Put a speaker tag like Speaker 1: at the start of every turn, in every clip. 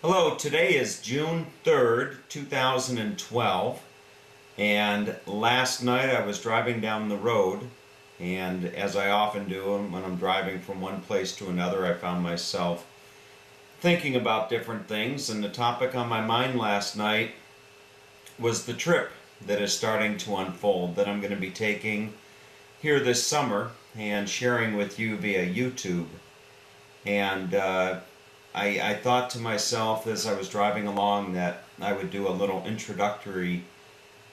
Speaker 1: Hello, today is June 3rd, 2012, and last night I was driving down the road, and as I often do when I'm driving from one place to another, I found myself thinking about different things, and the topic on my mind last night was the trip that is starting to unfold that I'm going to be taking here this summer and sharing with you via YouTube. And I thought to myself as I was driving along that I would do a little introductory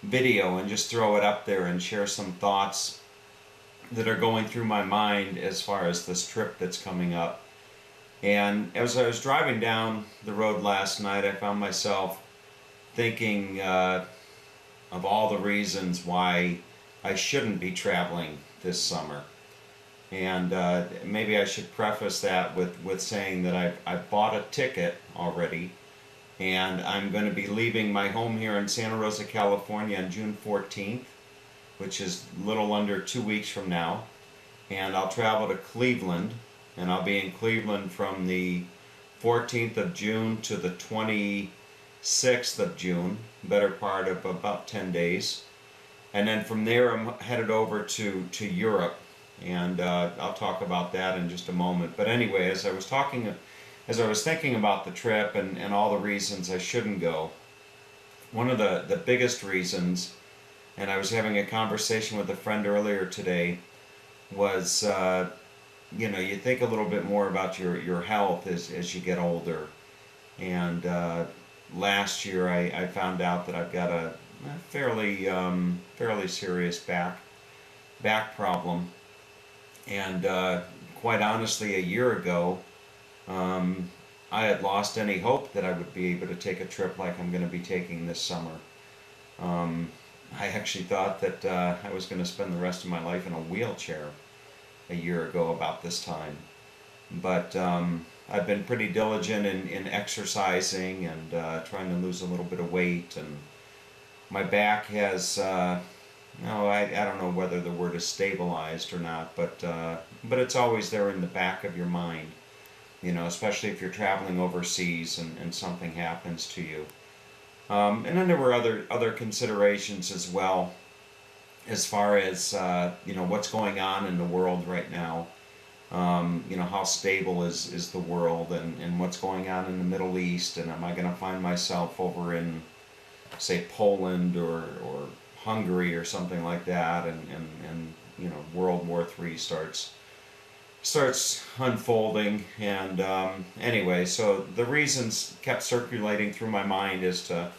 Speaker 1: video and just throw it up there and share some thoughts that are going through my mind as far as this trip that's coming up. And as I was driving down the road last night, I found myself thinking of all the reasons why I shouldn't be traveling this summer. And maybe I should preface that with saying that I've bought a ticket already, and I'm going to be leaving my home here in Santa Rosa, California on June 14th, which is a little under 2 weeks from now. And I'll travel to Cleveland, and I'll be in Cleveland from the 14th of June to the 26th of June, better part of about 10 days. And then from there I'm headed over to Europe, and I'll talk about that in just a moment. But anyway, as I was thinking about the trip and all the reasons I shouldn't go, one of the biggest reasons, and I was having a conversation with a friend earlier today, was you think a little bit more about your health as you get older. And last year I found out that I've got a fairly serious back problem. And quite honestly, a year ago, I had lost any hope that I would be able to take a trip like I'm going to be taking this summer. I actually thought that I was going to spend the rest of my life in a wheelchair a year ago about this time. But I've been pretty diligent in exercising and trying to lose a little bit of weight, and my back has no, I don't know whether the word is stabilized or not, but it's always there in the back of your mind, especially if you're traveling overseas and something happens to you. And then there were other considerations as well, as far as what's going on in the world right now. How stable is the world, and what's going on in the Middle East, and am I going to find myself over in, say, Poland or Hungary or something like that, and World War III starts unfolding. And anyway, so the reasons kept circulating through my mind as to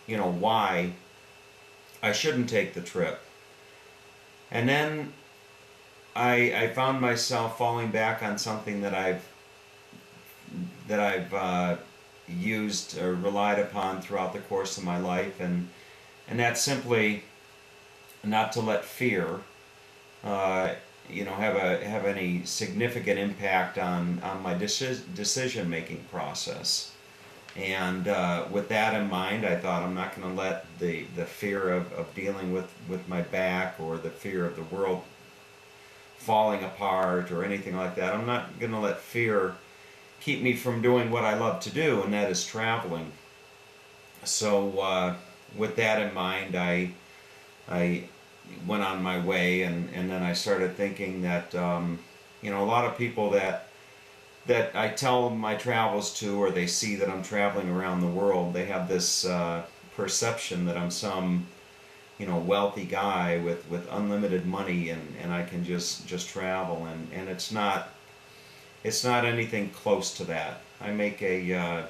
Speaker 1: why I shouldn't take the trip. And then I found myself falling back on something that I've used or relied upon throughout the course of my life, and that's simply not to let fear have any significant impact on my decision making process. And with that in mind, I thought I'm not going to let the fear of dealing with my back, or the fear of the world falling apart or anything like that. I'm not going to let fear keep me from doing what I love to do, and that is traveling. So with that in mind, I went on my way, and then I started thinking that a lot of people that I tell my travels to, or they see that I'm traveling around the world, they have this perception that I'm some wealthy guy with unlimited money, and I can just travel, and it's not anything close to that. I make a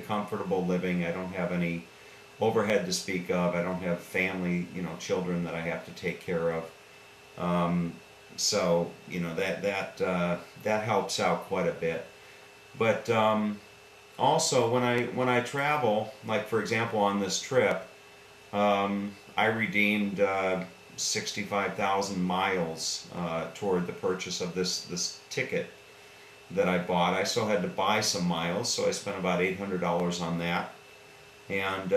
Speaker 1: comfortable living. I don't have any overhead to speak of. I don't have family, children that I have to take care of. So that helps out quite a bit. But also when I travel, like for example on this trip, I redeemed 65,000 miles toward the purchase of this ticket that I bought. I still had to buy some miles, so I spent about $800 on that. And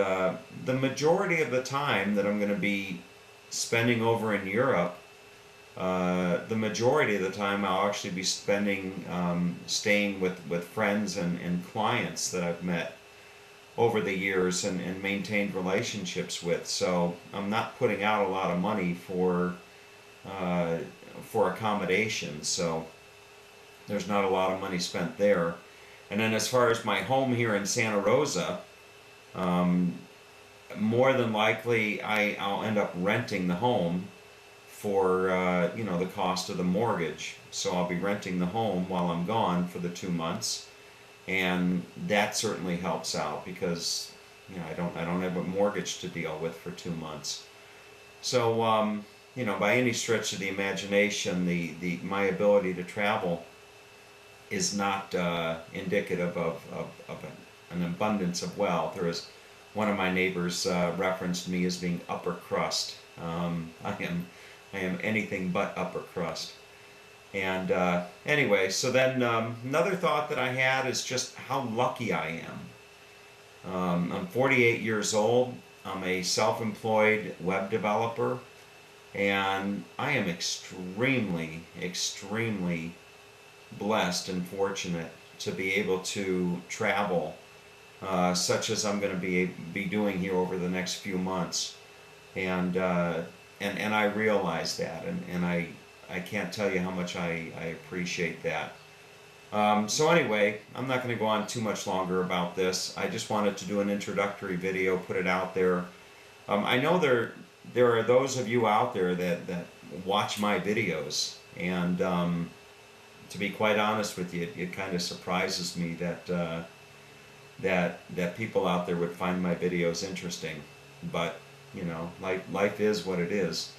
Speaker 1: the majority of the time that I'm going to be spending over in Europe, the majority of the time I'll actually be spending staying with friends and clients that I've met over the years and maintained relationships with. So I'm not putting out a lot of money uh, for accommodations. So there's not a lot of money spent there. And then as far as my home here in Santa Rosa, um, more than likely I'll end up renting the home for the cost of the mortgage. So I'll be renting the home while I'm gone for the 2 months, and that certainly helps out because I don't have a mortgage to deal with for 2 months. So by any stretch of the imagination, the my ability to travel is not indicative of an abundance of wealth, or as one of my neighbors referenced me as being upper crust. I am anything but upper crust. And anyway, so then another thought that I had is just how lucky I am. I'm 48 years old. I'm a self-employed web developer, and I am extremely, extremely blessed and fortunate to be able to travel, such as I'm going to be doing here over the next few months, and I realize that, and I can't tell you how much I appreciate that. So anyway, I'm not going to go on too much longer about this. I just wanted to do an introductory video, put it out there. I know there are those of you out there that watch my videos, and to be quite honest with you, it kind of surprises me that people out there would find my videos interesting. But life is what it is.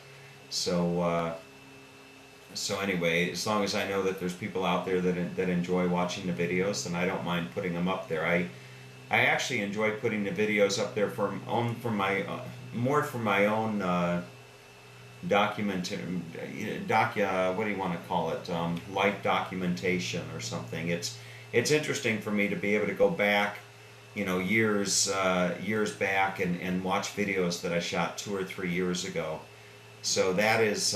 Speaker 1: So anyway, as long as I know that there's people out there that enjoy watching the videos, then I don't mind putting them up there. I actually enjoy putting the videos up there more for my own what do you want to call it? Life documentation or something. It's interesting for me to be able to go back, years back and watch videos that I shot 2 or 3 years ago. So that's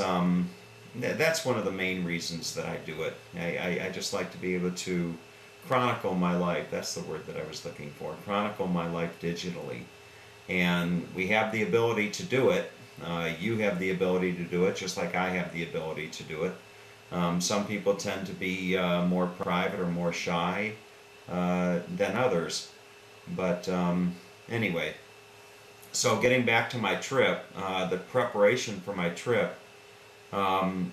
Speaker 1: one of the main reasons that I do it. I just like to be able to chronicle my life. That's the word that I was looking for. Chronicle my life digitally. And we have the ability to do it. You have the ability to do it, just like I have the ability to do it. Some people tend to be more private or more shy than others. But anyway, so getting back to my trip, the preparation for my trip, at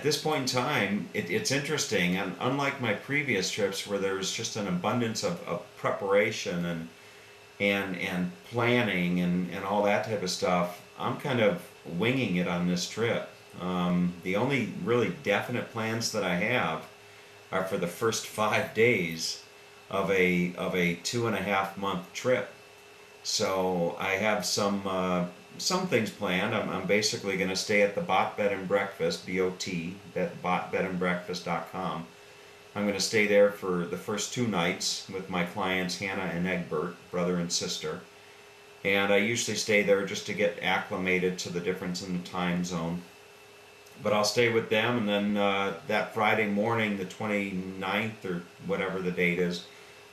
Speaker 1: this point in time, it's interesting, and unlike my previous trips where there was just an abundance of preparation and planning and all that type of stuff, I'm kind of winging it on this trip. The only really definite plans that I have are for the first 5 days of a 2.5 month trip. So I have some things planned. I'm basically going to stay at the Bot Bed and Breakfast, B-O-T, botbedandbreakfast.com. I'm going to stay there for the first 2 nights with my clients Hannah and Egbert, brother and sister. And I usually stay there just to get acclimated to the difference in the time zone. But I'll stay with them, and then that Friday morning, the 29th or whatever the date is,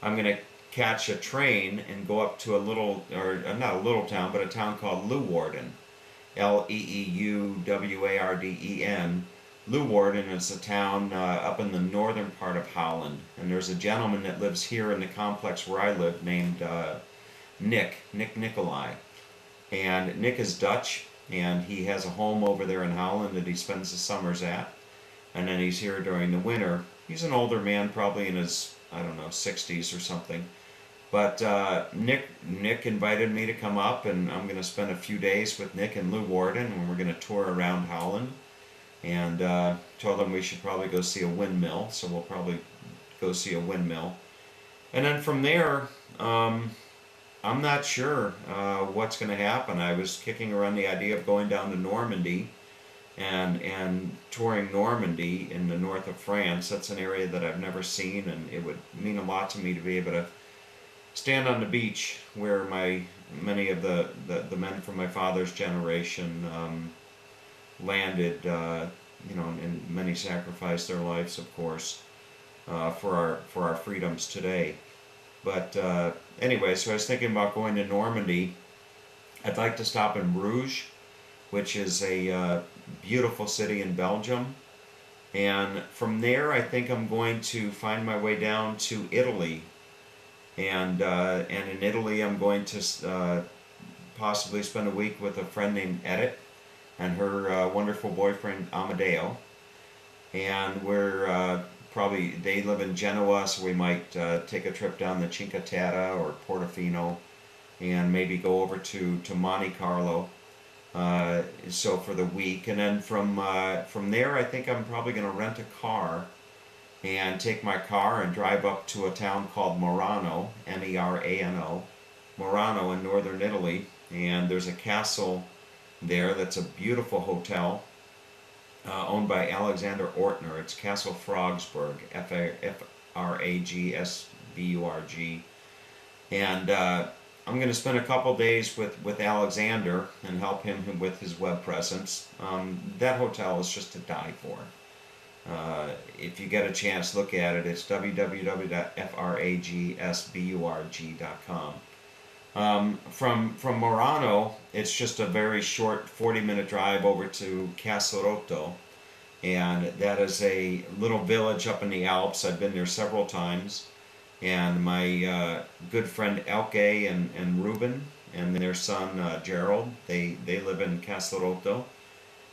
Speaker 1: I'm going to catch a train and go up to a little, or not a little town, but a town called Leeuwarden, Leeuwarden. Leeuwarden is a town up in the northern part of Holland, and there's a gentleman that lives here in the complex where I live named Nick Nicolai. And Nick is Dutch, and he has a home over there in Holland that he spends the summers at, and then he's here during the winter. He's an older man, probably in his, 60s or something. But Nick invited me to come up, and I'm going to spend a few days with Nick in Leeuwarden, and we're going to tour around Holland. And told him we should probably go see a windmill, so we'll probably go see a windmill. And then from there, I'm not sure what's going to happen. I was kicking around the idea of going down to Normandy and touring Normandy in the north of France. That's an area that I've never seen, and it would mean a lot to me to be able to stand on the beach where many of the men from my father's generation landed, and many sacrificed their lives, of course, for our freedoms today. But anyway, so I was thinking about going to Normandy. I'd like to stop in Bruges, which is a beautiful city in Belgium. And from there, I think I'm going to find my way down to Italy. And in Italy, I'm going to possibly spend a week with a friend named Edith and her wonderful boyfriend Amadeo. And we're probably, they live in Genoa, so we might take a trip down the Cinque Terre or Portofino and maybe go over to Monte Carlo. So for the week, and then from there, I think I'm probably going to rent a car and take my car and drive up to a town called Murano, Merano, Murano in northern Italy. And there's a castle there that's a beautiful hotel owned by Alexander Ortner. It's Castle Frogsburg, Fragsburg. And I'm going to spend a couple days with Alexander and help him with his web presence. That hotel is just to die for. If you get a chance, look at it. It's www.fragsburg.com. From Murano, it's just a very short 40-minute drive over to Casorotto, and that is a little village up in the Alps. I've been there several times, and my good friend Elke and Ruben and their son Gerald, they live in Casorotto,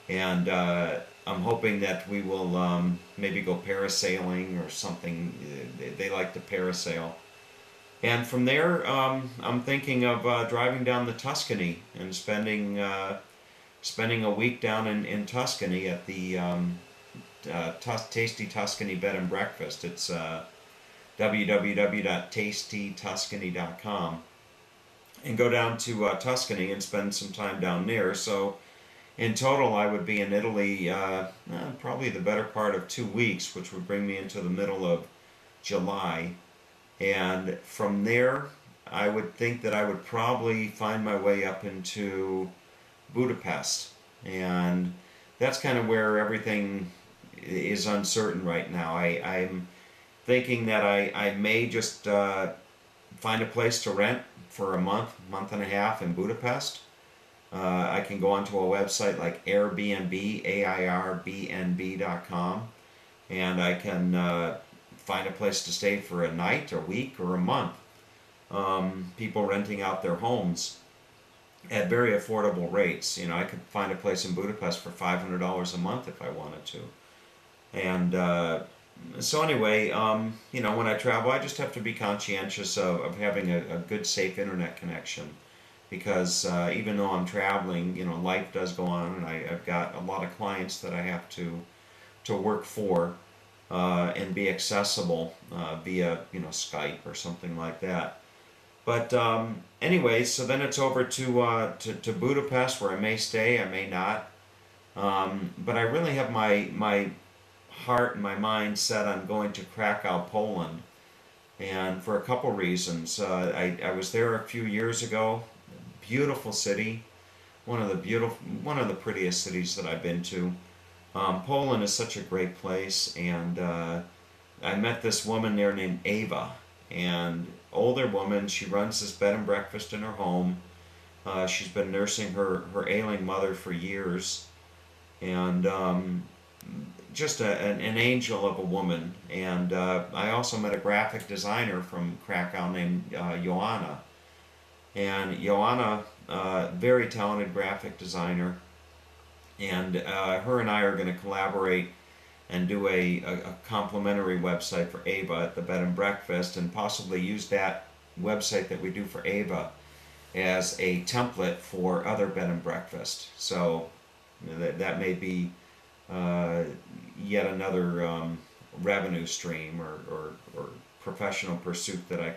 Speaker 1: and I'm hoping that we will maybe go parasailing or something. They like to parasail. And from there, I'm thinking of driving down the Tuscany and spending a week down in Tuscany at the Tasty Tuscany Bed and Breakfast. It's www.tastytuscany.com, and go down to Tuscany and spend some time down there. So in total, I would be in Italy probably the better part of 2 weeks, which would bring me into the middle of July. And from there, I would think that I would probably find my way up into Budapest. And that's kind of where everything is uncertain right now. I'm thinking that I may just find a place to rent for a month and a half in Budapest. I can go onto a website like Airbnb, AIRBNB.com, and I can find a place to stay for a night, a week, or a month. People renting out their homes at very affordable rates. I could find a place in Budapest for $500 a month if I wanted to. And so anyway, when I travel, I just have to be conscientious of having a good, safe internet connection. Because even though I'm traveling, life does go on, and I've got a lot of clients that I have to work for and be accessible via Skype or something like that. But anyway, so then it's over to Budapest, where I may stay, I may not. But I really have my heart and my mind set on going to Krakow, Poland, and for a couple reasons. I was there a few years ago. Beautiful city, one of the prettiest cities that I've been to. Poland is such a great place, and I met this woman there named Ava, and older woman. She runs this bed and breakfast in her home. She's been nursing her ailing mother for years, and just an angel of a woman. And I also met a graphic designer from Krakow named Joanna. And Joanna, very talented graphic designer, and her and I are going to collaborate and do a complimentary website for Ava at the Bed and Breakfast, and possibly use that website that we do for Ava as a template for other Bed and Breakfast. So that may be yet another revenue stream or professional pursuit that I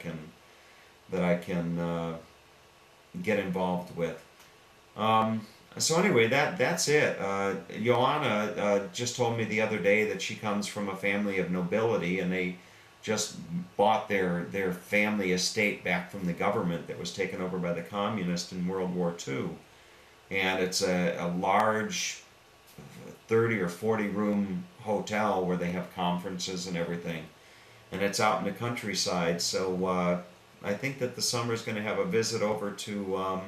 Speaker 1: can get involved with. So anyway, that's it. Joanna just told me the other day that she comes from a family of nobility, and they just bought their family estate back from the government that was taken over by the communists in World War II. And it's a large 30 or 40 room hotel where they have conferences and everything. And it's out in the countryside, so I think that the summer is going to have a visit over to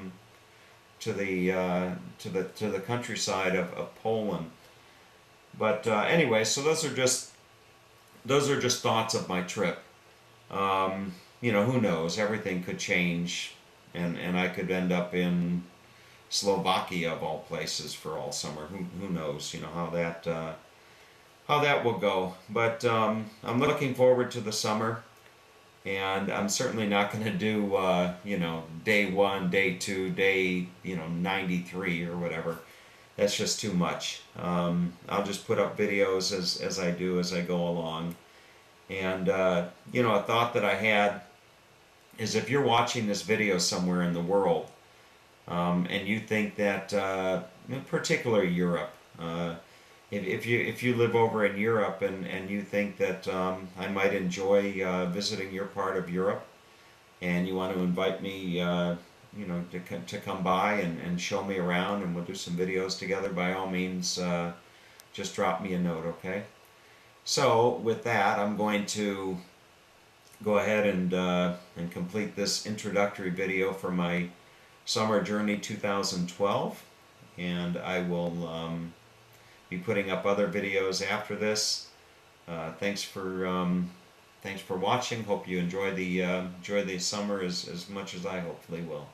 Speaker 1: the countryside of Poland. But anyway, so those are just thoughts of my trip. Who knows? Everything could change, and I could end up in Slovakia of all places for all summer. Who knows? How that will go. But I'm looking forward to the summer, and I'm certainly not going to do day one, day two, day 93 or whatever. That's just too much. I'll just put up videos as I do as I go along. And a thought that I had is, if you're watching this video somewhere in the world, and you think that, in particular Europe, if you live over in Europe and you think that I might enjoy visiting your part of Europe, and you want to invite me, to come by and show me around, and we'll do some videos together, by all means, just drop me a note, okay? So with that, I'm going to go ahead and complete this introductory video for my Summer Journey 2012, and I will be putting up other videos after this. Thanks for watching. Hope you enjoy the summer as much as I hopefully will.